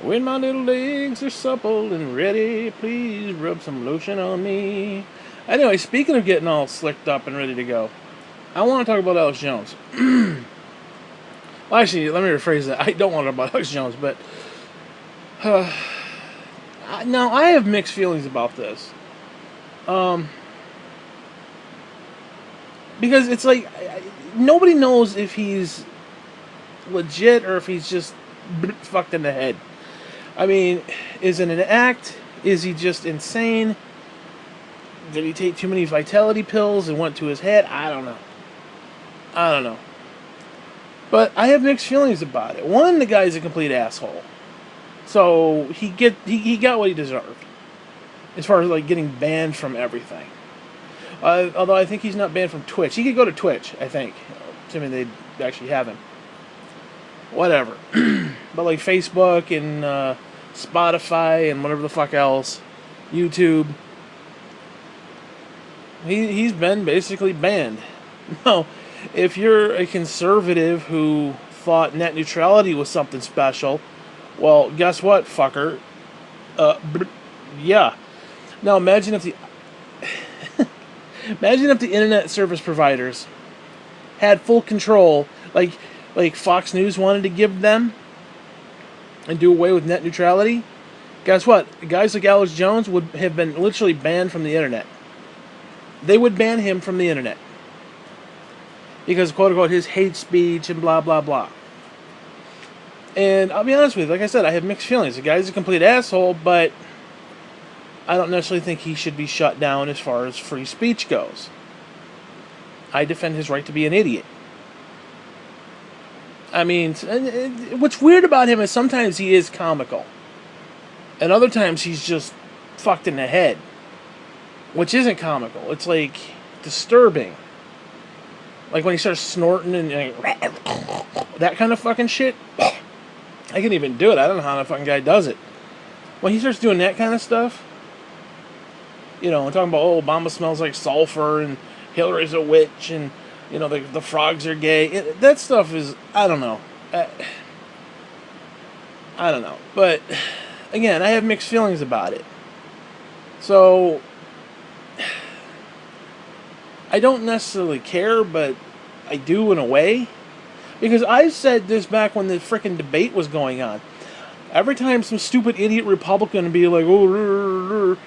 When my little legs are supple and ready, please rub some lotion on me. Anyway, speaking of getting all slicked up and ready to go, I want to talk about Alex Jones. Well, actually, let me rephrase that. I don't want to talk about Alex Jones, but now I have mixed feelings about this. Because it's like nobody knows if he's legit or if he's just fucked in the head. I mean, is it an act? Is he just insane? Did he take too many vitality pills and went to his head? I don't know. I don't know. But I have mixed feelings about it. One, the guy's a complete asshole. So he got what he deserved. As far as like getting banned from everything. Although I think he's not banned from Twitch. He could go to Twitch, I think. Assuming they'd actually have him. Whatever. But like Facebook and Spotify and whatever the fuck else. YouTube. He's been basically banned. Now, if you're a conservative who thought net neutrality was something special, well, guess what, fucker? Yeah. Now imagine if the imagine if the internet service providers had full control, like Fox News wanted to give them, and do away with net neutrality. Guess what? Guys like Alex Jones would have been literally banned from the internet. They would ban him from the internet. Because, quote unquote, his hate speech and blah, blah, blah. And I'll be honest with you, like I said, I have mixed feelings. The guy's a complete asshole, but I don't necessarily think he should be shut down as far as free speech goes. I defend his right to be an idiot. I mean, what's weird about him is sometimes he is comical. And other times he's just fucked in the head. Which isn't comical. It's like disturbing. Like when he starts snorting and that kind of fucking shit. I can't even do it. I don't know how the fucking guy does it. When he starts doing that kind of stuff, you know, I'm talking about, oh, Obama smells like sulfur and Hillary's a witch and, you know, the frogs are gay. That stuff is, I don't know. I don't know. But, again, I have mixed feelings about it. So, I don't necessarily care, but I do in a way. Because I said this back when the frickin' debate was going on. Every time some stupid idiot Republican would be like, oh,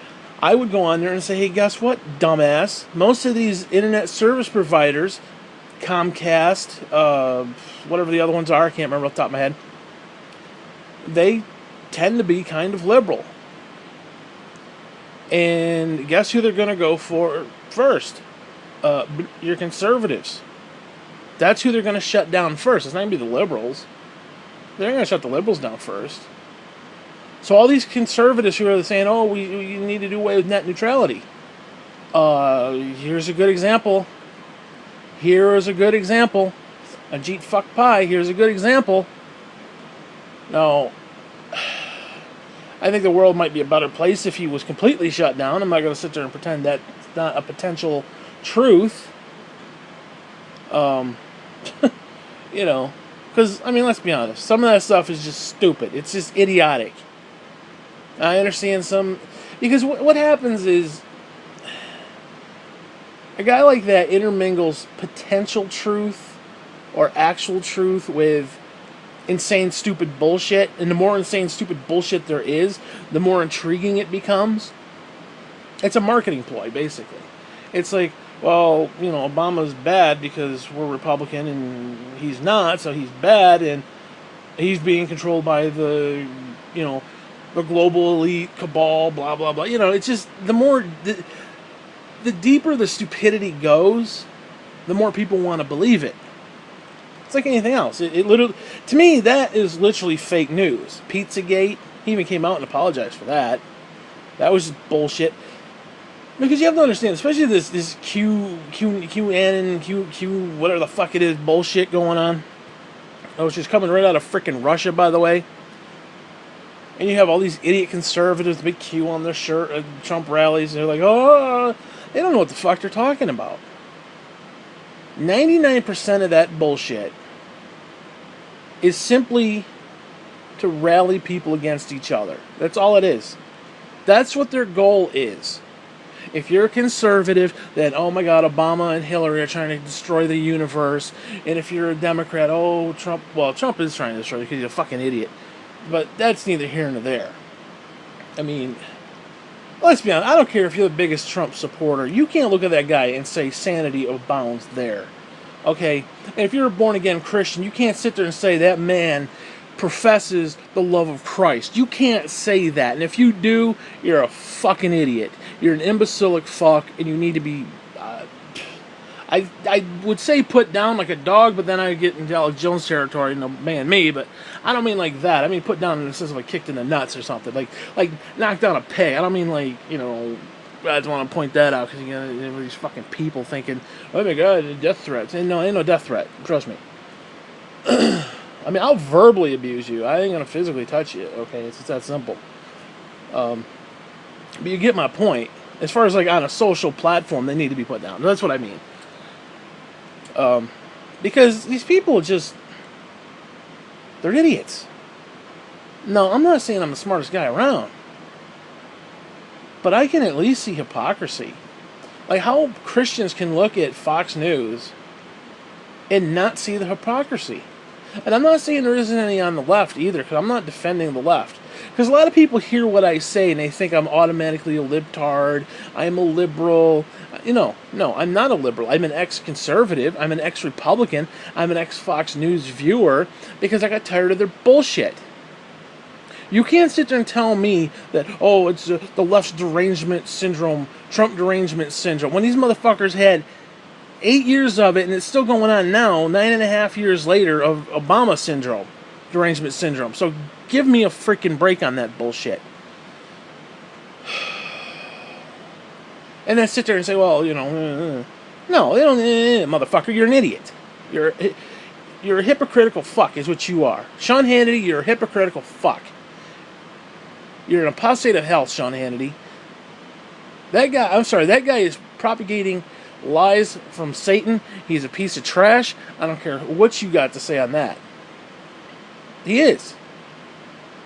I would go on there and say, hey, guess what, dumbass? Most of these internet service providers, Comcast, whatever the other ones are, I can't remember off the top of my head, they tend to be kind of liberal. And guess who they're going to go for first? Your conservatives. That's who they're going to shut down first. It's not going to be the liberals. They're going to shut the liberals down first. So all these conservatives who are saying, oh, we need to do away with net neutrality. Here's a good example. Here is a good example. Ajit fuck pie, here's a good example. Now, I think the world might be a better place if he was completely shut down. I'm not going to sit there and pretend that's not a potential truth. You know, because, I mean, let's be honest. Some of that stuff is just stupid. It's just idiotic. I understand some... Because what happens is... A guy like that intermingles potential truth or actual truth with insane, stupid bullshit. And the more insane, stupid bullshit there is, the more intriguing it becomes. It's a marketing ploy, basically. It's like, well, you know, Obama's bad because we're Republican and he's not, so he's bad, and he's being controlled by the, you know, the global elite cabal, blah, blah, blah. You know, it's just, the deeper the stupidity goes, the more people want to believe it. It's like anything else. It literally, to me, that is literally fake news. Pizzagate, he even came out and apologized for that. That was just bullshit. Because you have to understand, especially this QAnon, whatever the fuck it is, bullshit going on. Oh, it's just coming right out of frickin' Russia, by the way. And you have all these idiot conservatives, big Q on their shirt at Trump rallies, and they're like, oh, they don't know what the fuck they're talking about. 99% of that bullshit is simply to rally people against each other. That's all it is. That's what their goal is. If you're a conservative, then, oh my God, Obama and Hillary are trying to destroy the universe. And if you're a Democrat, oh, Trump, well, Trump is trying to destroy it because he's a fucking idiot. But that's neither here nor there. I mean, let's be honest, I don't care if you're the biggest Trump supporter. You can't look at that guy and say sanity abounds there. Okay? And if you're a born-again Christian, you can't sit there and say that man professes the love of Christ. You can't say that. And if you do, you're a fucking idiot. You're an imbecilic fuck, and you need to be... I would say put down like a dog, but then I get into Alex Jones territory, no man me, but I don't mean like that. I mean put down in the sense of like kicked in the nuts or something. Like knocked down a peg. I don't mean like, you know, I just want to point that out because you know, these fucking people thinking, oh my God, death threats. And no, ain't no death threat. Trust me. I mean, I'll verbally abuse you. I ain't gonna physically touch you. Okay, it's that simple. But you get my point. As far as like on a social platform, they need to be put down. That's what I mean. Because these people just, they're idiots. No, I'm not saying I'm the smartest guy around. But I can at least see hypocrisy. Like how Christians can look at Fox News and not see the hypocrisy. And I'm not saying there isn't any on the left either, because I'm not defending the left. Because a lot of people hear what I say and they think I'm automatically a libtard, I'm a liberal. You know, no, I'm not a liberal. I'm an ex-conservative, I'm an ex-Republican, I'm an ex-Fox News viewer, because I got tired of their bullshit. You can't sit there and tell me that, oh, it's the left's derangement syndrome, Trump derangement syndrome, when these motherfuckers had 8 years of it, and it's still going on now, 9.5 years later, of Obama syndrome, derangement syndrome. So give me a freaking break on that bullshit. And then sit there and say, well, you know, no, they don't, motherfucker, you're an idiot. You're a hypocritical fuck is what you are. Sean Hannity, you're a hypocritical fuck. You're an apostate of hell, Sean Hannity. That guy is propagating lies from Satan. He's a piece of trash. I don't care what you got to say on that. He is.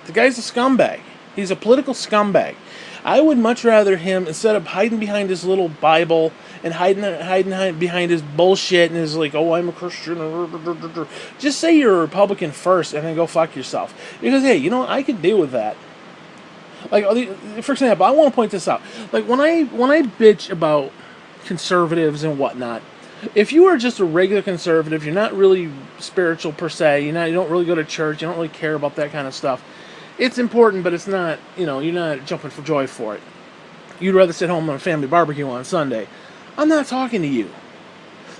The guy's a scumbag. He's a political scumbag. I would much rather him, instead of hiding behind his little Bible and hiding behind his bullshit and his like, oh, I'm a Christian, just say you're a Republican first and then go fuck yourself. Because, hey, you know, I could deal with that. Like, for example, I want to point this out. Like, when I bitch about conservatives and whatnot, if you are just a regular conservative, you're not really spiritual per se, you don't really go to church, you don't really care about that kind of stuff, it's important, but it's not, you know, you're not jumping for joy for it. You'd rather sit home on a family barbecue on Sunday. I'm not talking to you.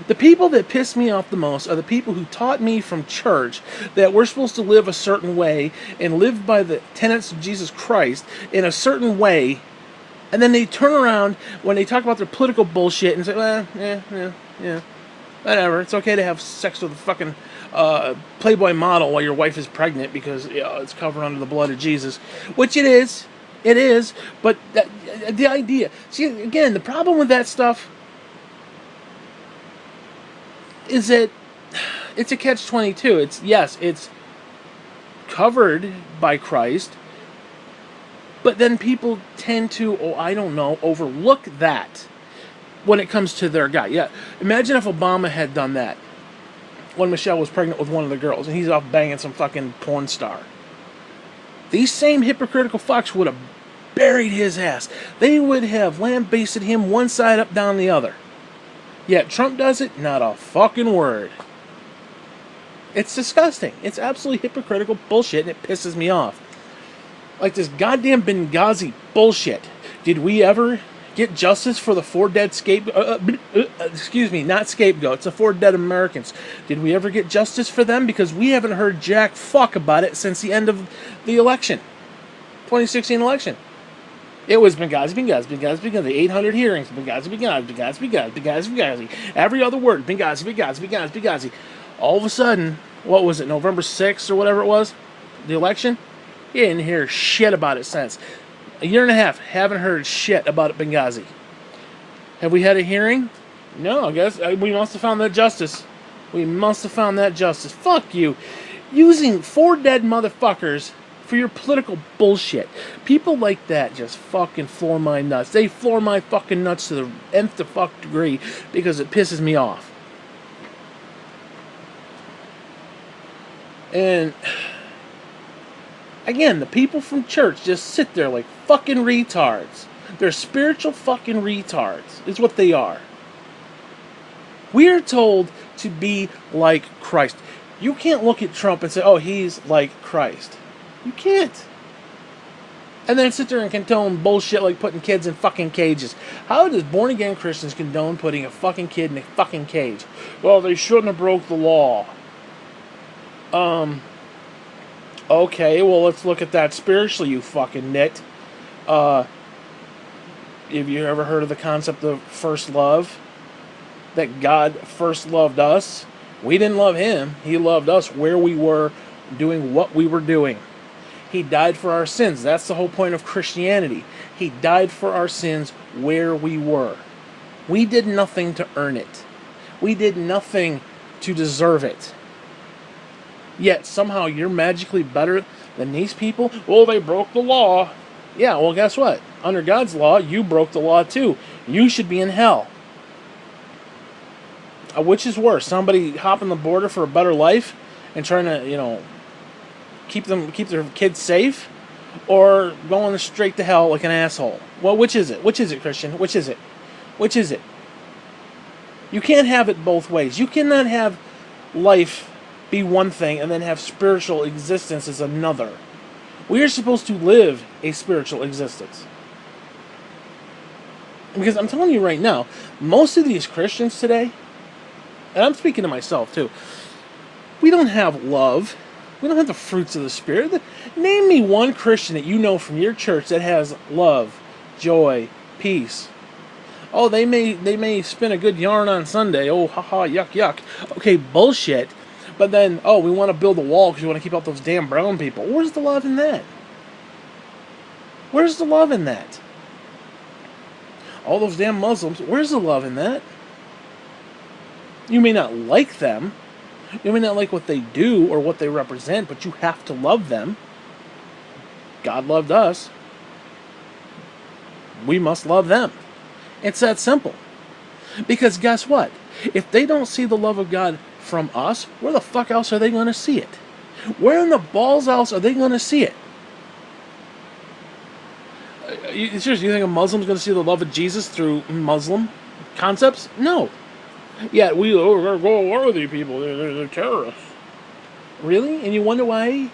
The people that piss me off the most are the people who taught me from church that we're supposed to live a certain way and live by the tenets of Jesus Christ in a certain way, and then they turn around when they talk about their political bullshit and say, well, yeah, whatever. It's okay to have sex with a fucking Playboy model while your wife is pregnant because it's covered under the blood of Jesus, which it is. It is, but the idea. See, again, the problem with that stuff is that it's a catch-22. It's covered by Christ, but then people tend to, overlook that when it comes to their guy. Yeah, imagine if Obama had done that when Michelle was pregnant with one of the girls, and he's off banging some fucking porn star. These same hypocritical fucks would have buried his ass. They would have lambasted him one side up, down the other. Yet Trump does it, not a fucking word. It's disgusting. It's absolutely hypocritical bullshit, and it pisses me off. Like this goddamn Benghazi bullshit. Did we ever get justice for the 4 dead not scapegoats, the 4 dead Americans? Did we ever get justice for them? Because we haven't heard jack fuck about it since the end of the election. 2016 election. It was Benghazi, 800 hearings, Benghazi. Every other word, Benghazi. All of a sudden, what was it, November 6th or whatever it was, the election? You didn't hear shit about it since. A year and a half, haven't heard shit about Benghazi. Have we had a hearing? No, I guess we must have found that justice. Fuck you. Using 4 dead motherfuckers for your political bullshit. People like that just fucking floor my nuts. They floor my fucking nuts to the nth fuck degree because it pisses me off. And again, the people from church just sit there like fucking retards. They're spiritual fucking retards, is what they are. We are told to be like Christ. You can't look at Trump and say, oh, he's like Christ. You can't. And then sit there and condone bullshit like putting kids in fucking cages. How does born-again Christians condone putting a fucking kid in a fucking cage? Well, they shouldn't have broke the law. Okay, well, let's look at that spiritually, you fucking nit. Have you ever heard of the concept of first love? That God first loved us. We didn't love Him. He loved us where we were, doing what we were doing. He died for our sins. That's the whole point of Christianity. He died for our sins where we were. We did nothing to earn it. We did nothing to deserve it. Yet somehow you're magically better than these people? Well, they broke the law. Yeah, well, guess what? Under God's law, you broke the law too. You should be in hell. Which is worse? Somebody hopping the border for a better life and trying to, keep their kids safe, or going straight to hell like an asshole? Well, which is it? Which is it, Christian? Which is it? Which is it? You can't have it both ways. You cannot have life be one thing and then have spiritual existence as another. We are supposed to live a spiritual existence. Because I'm telling you right now, most of these Christians today, and I'm speaking to myself too, we don't have love. We don't have the fruits of the Spirit. Name me one Christian that you know from your church that has love, joy, peace. Oh, they may spin a good yarn on Sunday. Oh, haha, yuck, yuck. Okay, bullshit. But then, oh, we want to build a wall because we want to keep out those damn brown people. Where's the love in that? Where's the love in that? All those damn Muslims, where's the love in that? You may not like them. You may not like what they do or what they represent, but you have to love them. God loved us. We must love them. It's that simple. Because guess what? If they don't see the love of God from us, where the fuck else are they going to see it? Where in the balls else are they going to see it? Seriously, you think a Muslim's going to see the love of Jesus through Muslim concepts? No. Yeah, we're going to go to war with you people. They're terrorists. Really? And you wonder why?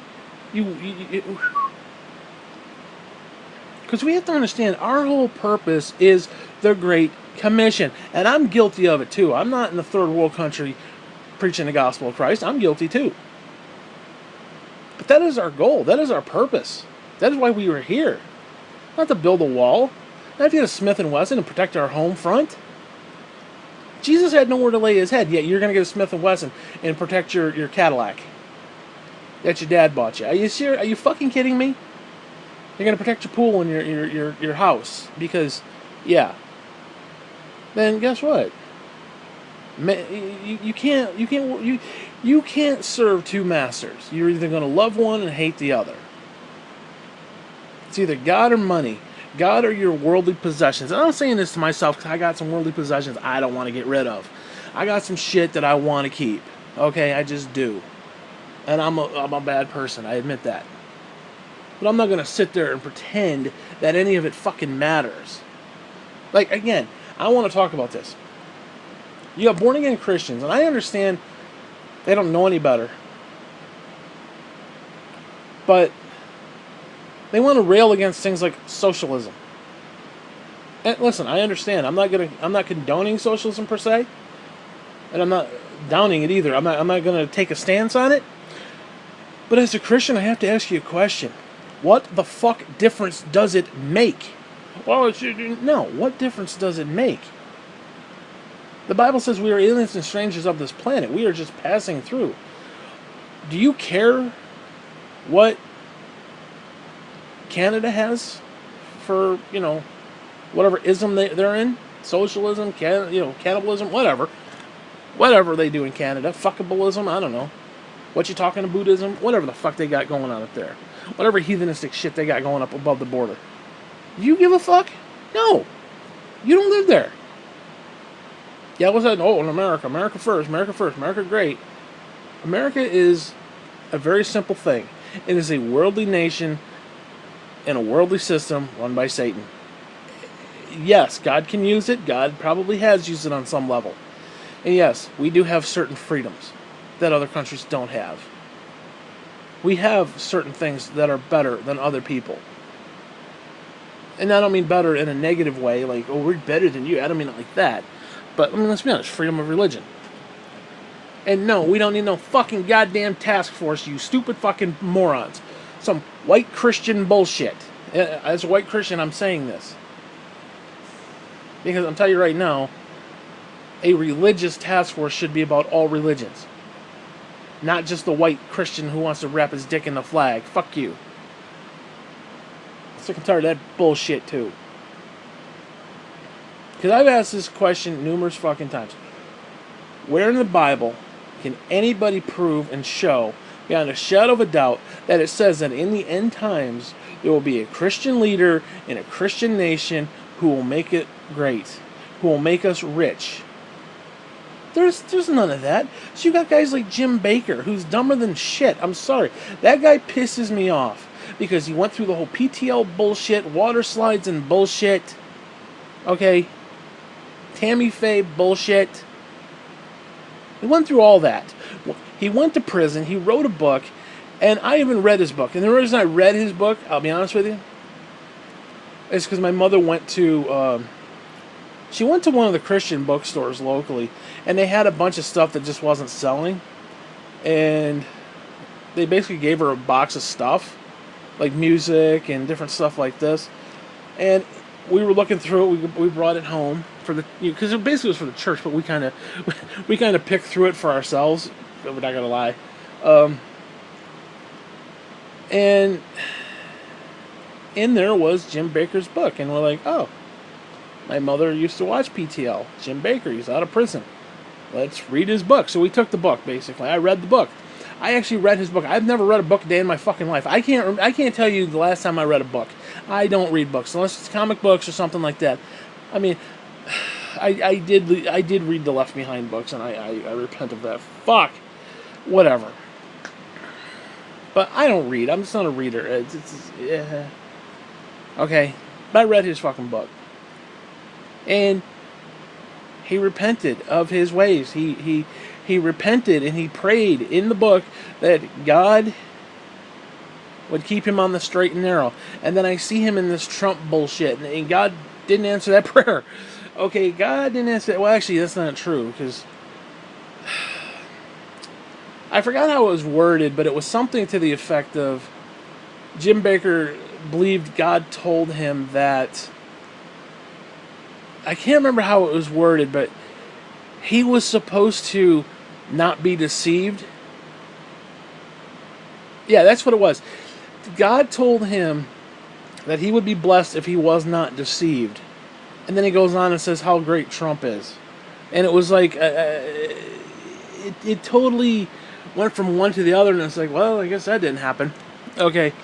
Because we have to understand our whole purpose is the Great Commission. And I'm guilty of it too. I'm not in the third world country preaching the gospel of Christ. I'm guilty too. But that is our goal. That is our purpose. That is why we were here. Not to build a wall. Not to get a Smith & Wesson and protect our home front. Jesus had nowhere to lay his head, yet you're going to get a Smith & Wesson and protect your Cadillac that your dad bought you. Are you serious? Are you fucking kidding me? You're going to protect your pool and your house because, yeah. Then guess what? You can't serve two masters. You're either going to love one and hate the other. It's either God or money. God or your worldly possessions. And I'm saying this to myself because I got some worldly possessions I don't want to get rid of. I got some shit that I want to keep. Okay, I just do. And I'm a bad person. I admit that. But I'm not going to sit there and pretend that any of it fucking matters. Like, again, I want to talk about this. You have born-again Christians, and I understand they don't know any better. But they want to rail against things like socialism. And listen, I understand. I'm not condoning socialism per se, and I'm not downing it either. I'm not going to take a stance on it. But as a Christian, I have to ask you a question. What the fuck difference does it make? Well, no. What difference does it make? The Bible says we are aliens and strangers of this planet. We are just passing through. Do you care what Canada has for, whatever ism they're in? Socialism, cannibalism, whatever. Whatever they do in Canada. Fuckableism, I don't know. What you talking to Buddhism? Whatever the fuck they got going on up there. whatever heathenistic shit they got going up above the border. Do you give a fuck? No. You don't live there. Yeah, what's that? Oh, in America. America first. America first. America great. America is a very simple thing. It is a worldly nation in a worldly system run by Satan. Yes, God can use it. God probably has used it on some level. And yes, we do have certain freedoms that other countries don't have. We have certain things that are better than other people. And I don't mean better in a negative way, like, oh, we're better than you. I don't mean it like that. But, I mean, let's be honest, freedom of religion. And no, we don't need no fucking goddamn task force, you stupid fucking morons. Some white Christian bullshit. As a white Christian, I'm saying this. Because I'm telling you right now, a religious task force should be about all religions. Not just the white Christian who wants to wrap his dick in the flag. Fuck you. Sick and tired of that bullshit, too. Because I've asked this question numerous fucking times. Where in the Bible can anybody prove and show, beyond a shadow of a doubt, that it says that in the end times there will be a Christian leader in a Christian nation who will make it great, who will make us rich? There's none of that. So you got guys like Jim Baker, who's dumber than shit. I'm sorry. That guy pisses me off because he went through the whole PTL bullshit, water slides and bullshit. Okay? Tammy Faye bullshit. He went through all that. He went to prison. He wrote a book. And I even read his book. And the reason I read his book, I'll be honest with you, is because my mother went to... she went to one of the Christian bookstores locally. And they had a bunch of stuff that just wasn't selling. And they basically gave her a box of stuff. Like music and different stuff like this. And we were looking through it. We brought it home for the, because it basically was for the church, but we kind of picked through it for ourselves. We're not gonna lie, and in there was Jim Baker's book, and we're like, oh, my mother used to watch PTL. Jim Baker, he's out of prison. Let's read his book. So we took the book. Basically, I read the book. I actually read his book. I've never read a book a day in my fucking life. I can't tell you the last time I read a book. I don't read books unless it's comic books or something like that. I mean, I did read the Left Behind books, and I repent of that. Fuck, whatever. But I don't read. I'm just not a reader. Yeah. Okay, but I read his fucking book, and he repented of his ways. He repented and he prayed in the book that God would keep him on the straight and narrow. And then I see him in this Trump bullshit, and God didn't answer that prayer. Okay, God didn't answer that. Well, actually, that's not true, because I forgot how it was worded, but it was something to the effect of Jim Baker believed God told him that, I can't remember how it was worded, but he was supposed to not be deceived. Yeah, that's what it was. God told him that he would be blessed if he was not deceived. And then he goes on and says how great Trump is. And it was like, it totally went from one to the other, and it's like, well, I guess that didn't happen. Okay.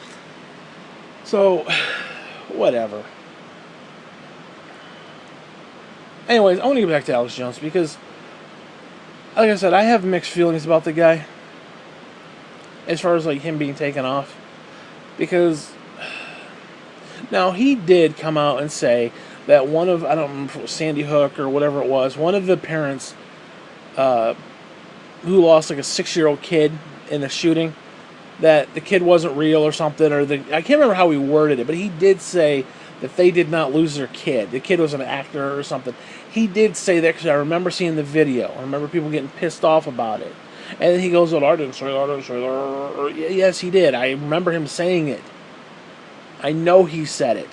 So, whatever. Anyways, I want to get back to Alex Jones, because, like I said, I have mixed feelings about the guy as far as like him being taken off, because now he did come out and say that one of, I don't remember if it was Sandy Hook or whatever it was, one of the parents who lost like a 6-year-old kid in the shooting, that the kid wasn't real or something, or I can't remember how he worded it, but he did say that they did not lose their kid. The kid was an actor or something. He did say that, because I remember seeing the video. I remember people getting pissed off about it. And then he goes, well, I didn't say that. Yes, he did. I remember him saying it. I know he said it.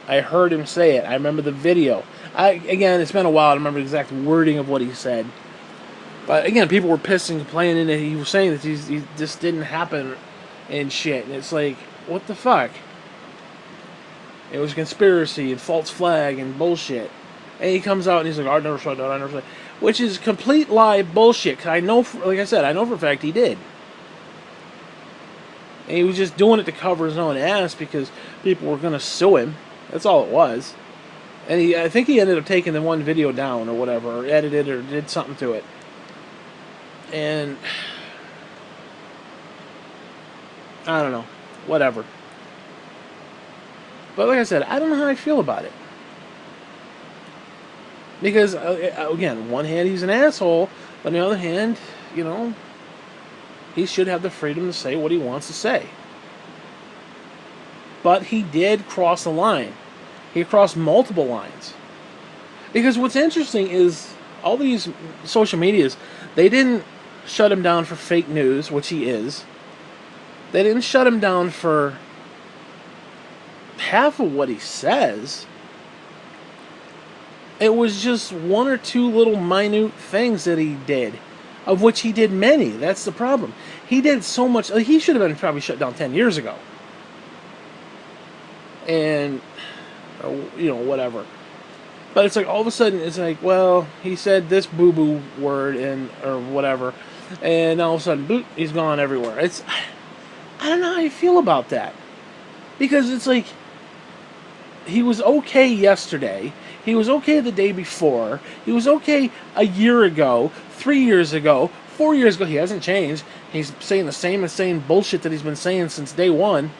I heard him say it. I remember the video. Again, it's been a while. I don't remember the exact wording of what he said. But again, people were pissed and complaining that he was saying that this didn't happen and shit. And it's like, what the fuck? It was conspiracy and false flag and bullshit. And he comes out and he's like, I never said that, I never said that. Which is complete lie bullshit. Because I know, like I said, I know for a fact he did. And he was just doing it to cover his own ass because people were going to sue him. That's all it was. And I think he ended up taking the one video down or whatever, or edited or did something to it. And I don't know. Whatever. But like I said, I don't know how I feel about it. Because, again, on one hand, he's an asshole. But on the other hand, you know, he should have the freedom to say what he wants to say. But he did cross a line. He crossed multiple lines. Because what's interesting is all these social medias, they didn't shut him down for fake news, which he is. They didn't shut him down for half of what he says. It was just one or two little minute things that he did, of which he did many. That's the problem. He did so much. He should have been probably shut down 10 years ago. And, you know, whatever. But it's like all of a sudden, it's like, well, he said this boo-boo word and or whatever, and all of a sudden, boop, he's gone everywhere. I don't know how I feel about that. Because it's like, he was okay yesterday. He was okay the day before. He was okay a year ago, 3 years ago, 4 years ago. He hasn't changed. He's saying the same insane bullshit that he's been saying since day one.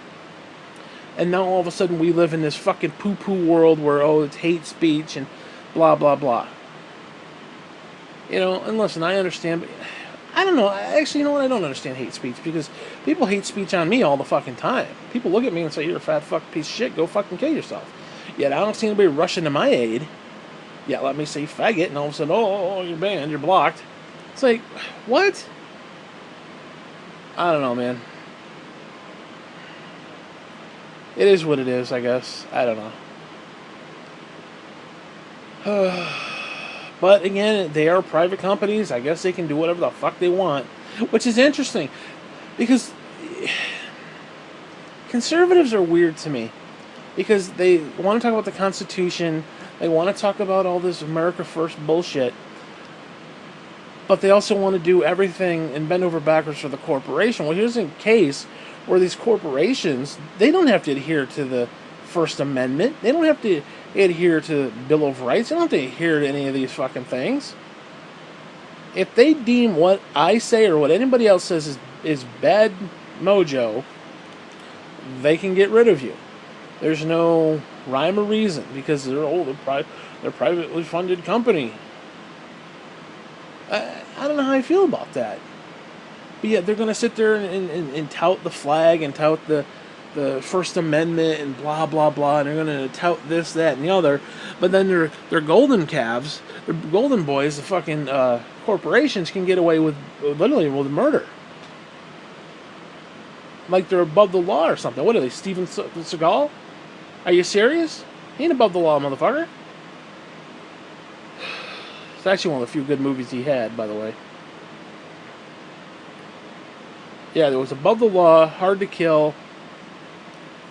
And now all of a sudden we live in this fucking poo-poo world where, oh, it's hate speech and blah, blah, blah. You know, and listen, I understand, but I don't know. Actually, you know what? I don't understand hate speech because people hate speech on me all the fucking time. People look at me and say, you're a fat fucking piece of shit. Go fucking kill yourself. Yet I don't see anybody rushing to my aid. Yet let me say faggot, and all of a sudden, oh, you're banned, you're blocked. It's like, what? I don't know, man. It is what it is, I guess. I don't know. But again, they are private companies. I guess they can do whatever the fuck they want. Which is interesting. Because conservatives are weird to me. Because they want to talk about the Constitution. They want to talk about all this America First bullshit. But they also want to do everything and bend over backwards for the corporation. Well, here's a case where these corporations, they don't have to adhere to the First Amendment. They don't have to adhere to the Bill of Rights. They don't have to adhere to any of these fucking things. If they deem what I say or what anybody else says is bad mojo, they can get rid of you. There's no rhyme or reason because they're privately funded company. I don't know how I feel about that. But yeah, they're going to sit there and tout the flag and tout the First Amendment and blah, blah, blah. And they're going to tout this, that, and the other. But then their golden calves, their golden boys, the fucking corporations can get away with literally with murder. Like they're above the law or something. What are they, Steven Seagal? Are you serious? He ain't above the law, motherfucker. It's actually one of the few good movies he had, by the way. Yeah, there was Above the Law, Hard to Kill,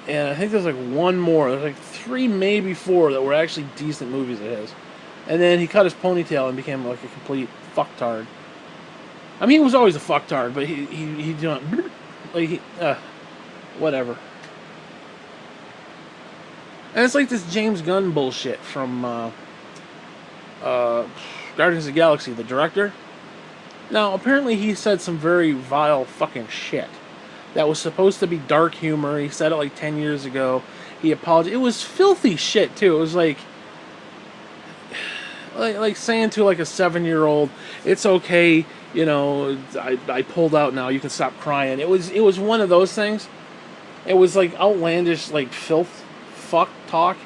and I think there's like one more. There's like 3, maybe 4 that were actually decent movies of his. And then he cut his ponytail and became like a complete fucktard. I mean, he was always a fucktard, but he didn't, like, whatever. And it's like this James Gunn bullshit from Guardians of the Galaxy, the director. Now, apparently he said some very vile fucking shit. That was supposed to be dark humor. He said it like 10 years ago. He apologized. It was filthy shit, too. It was like saying to like a 7-year-old, it's okay, you know, I pulled out now, you can stop crying. It was one of those things. It was like outlandish, like filth, fuck talk.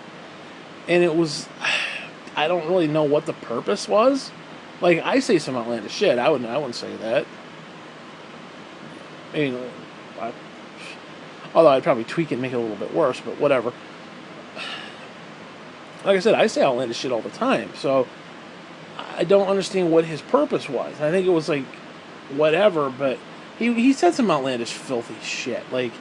And it was, I don't really know what the purpose was. Like, I say some outlandish shit. I wouldn't say that. I mean, although I'd probably tweak it and make it a little bit worse, but whatever. Like I said, I say outlandish shit all the time, so I don't understand what his purpose was. I think it was like, whatever, but he said some outlandish, filthy shit. Like,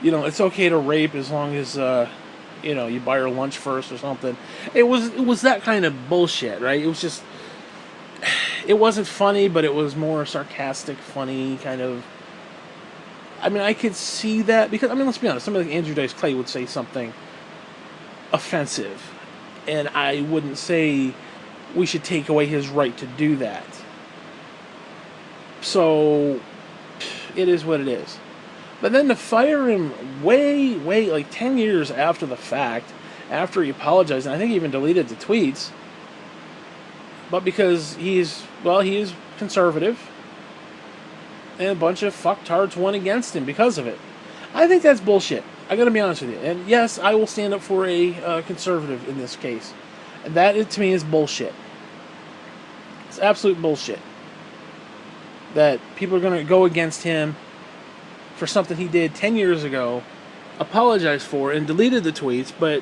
you know, it's okay to rape as long as, you know, you buy her lunch first or something. It was that kind of bullshit, right? It was just, it wasn't funny, but it was more sarcastic, funny, kind of, I mean, I could see that because, I mean, let's be honest, somebody like Andrew Dice Clay would say something offensive, and I wouldn't say we should take away his right to do that. So, it is what it is. But then to fire him way, like 10 years after the fact, after he apologized, and I think he even deleted the tweets, but because he is conservative, and a bunch of fucktards went against him because of it. I think that's bullshit. I gotta be honest with you. And yes, I will stand up for a conservative in this case. And that, to me, is bullshit. It's absolute bullshit. That people are gonna go against him for something he did 10 years ago, apologized for, and deleted the tweets, but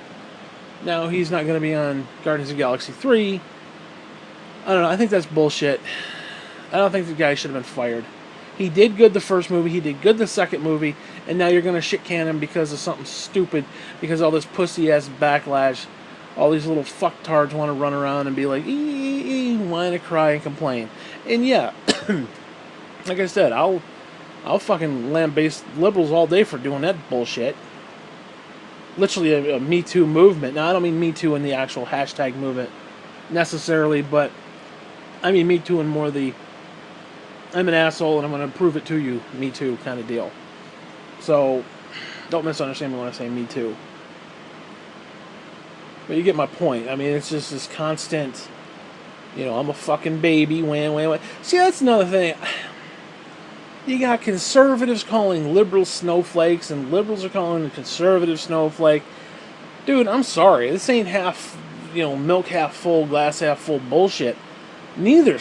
now he's not going to be on Guardians of the Galaxy 3. I don't know, I think that's bullshit. I don't think the guy should have been fired. He did good the first movie, he did good the second movie, and now you're going to shit can him because of something stupid, because all this pussy-ass backlash, all these little fucktards want to run around and be like, whine and cry and complain. And yeah, like I said, I'll fucking lambaste liberals all day for doing that bullshit. Literally a Me Too movement. Now, I don't mean Me Too in the actual hashtag movement necessarily, but I mean Me Too in more the I'm an asshole and I'm going to prove it to you, Me Too kind of deal. So, don't misunderstand me when I say Me Too. But you get my point. I mean, it's just this constant, I'm a fucking baby, wham. See, that's another thing. You got conservatives calling liberals snowflakes, and liberals are calling the conservative snowflake. Dude, I'm sorry. This ain't half, milk half full, glass half full bullshit. Neither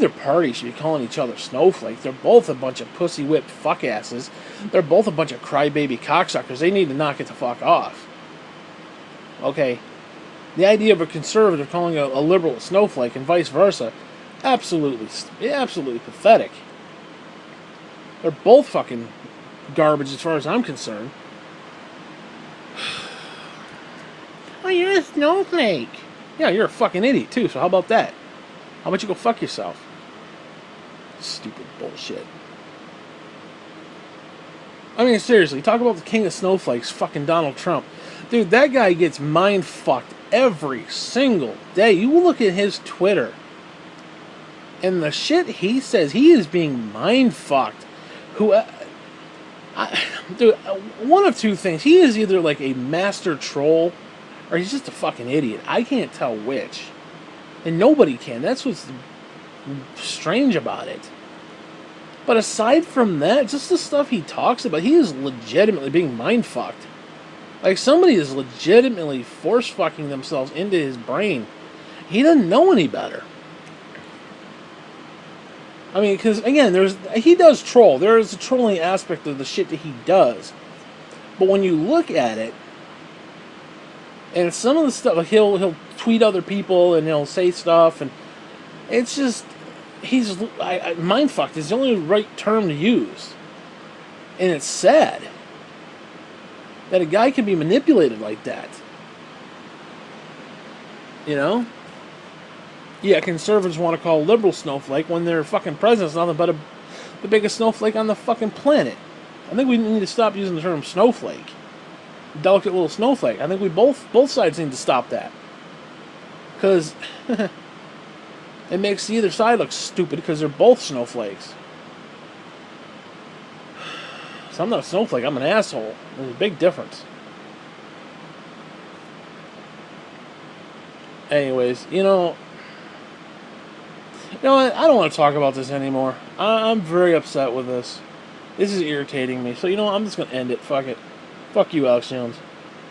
party should be calling each other snowflakes. They're both a bunch of pussy-whipped fuckasses. They're both a bunch of crybaby cocksuckers. They need to knock it the fuck off. Okay? The idea of a conservative calling a liberal a snowflake and vice versa, absolutely pathetic. They're both fucking garbage as far as I'm concerned. Oh, you're a snowflake. Yeah, you're a fucking idiot too, so how about that? How about you go fuck yourself? Stupid bullshit. I mean, seriously, talk about the king of snowflakes, fucking Donald Trump. Dude, that guy gets mind-fucked every single day. You look at his Twitter, and the shit he says, he is being mind-fucked. Dude, one of two things. He is either like a master troll, or he's just a fucking idiot. I can't tell which. And nobody can. That's what's strange about it. But aside from that, just the stuff he talks about, he is legitimately being mind-fucked. Like, somebody is legitimately force-fucking themselves into his brain. He doesn't know any better. I mean, because, again, he does troll. There is a trolling aspect of the shit that he does. But when you look at it, and some of the stuff, like he'll tweet other people, and he'll say stuff, and it's just, mind-fucked is the only right term to use. And it's sad that a guy can be manipulated like that. Yeah, conservatives want to call liberal snowflake when their fucking president's nothing but the biggest snowflake on the fucking planet. I think we need to stop using the term snowflake. Delicate little snowflake. I think we both sides need to stop that. Because it makes either side look stupid because they're both snowflakes. So I'm not a snowflake, I'm an asshole. There's a big difference. Anyways, I don't want to talk about this anymore. I'm very upset with this. This is irritating me. So, I'm just going to end it. Fuck it. Fuck you, Alex Jones.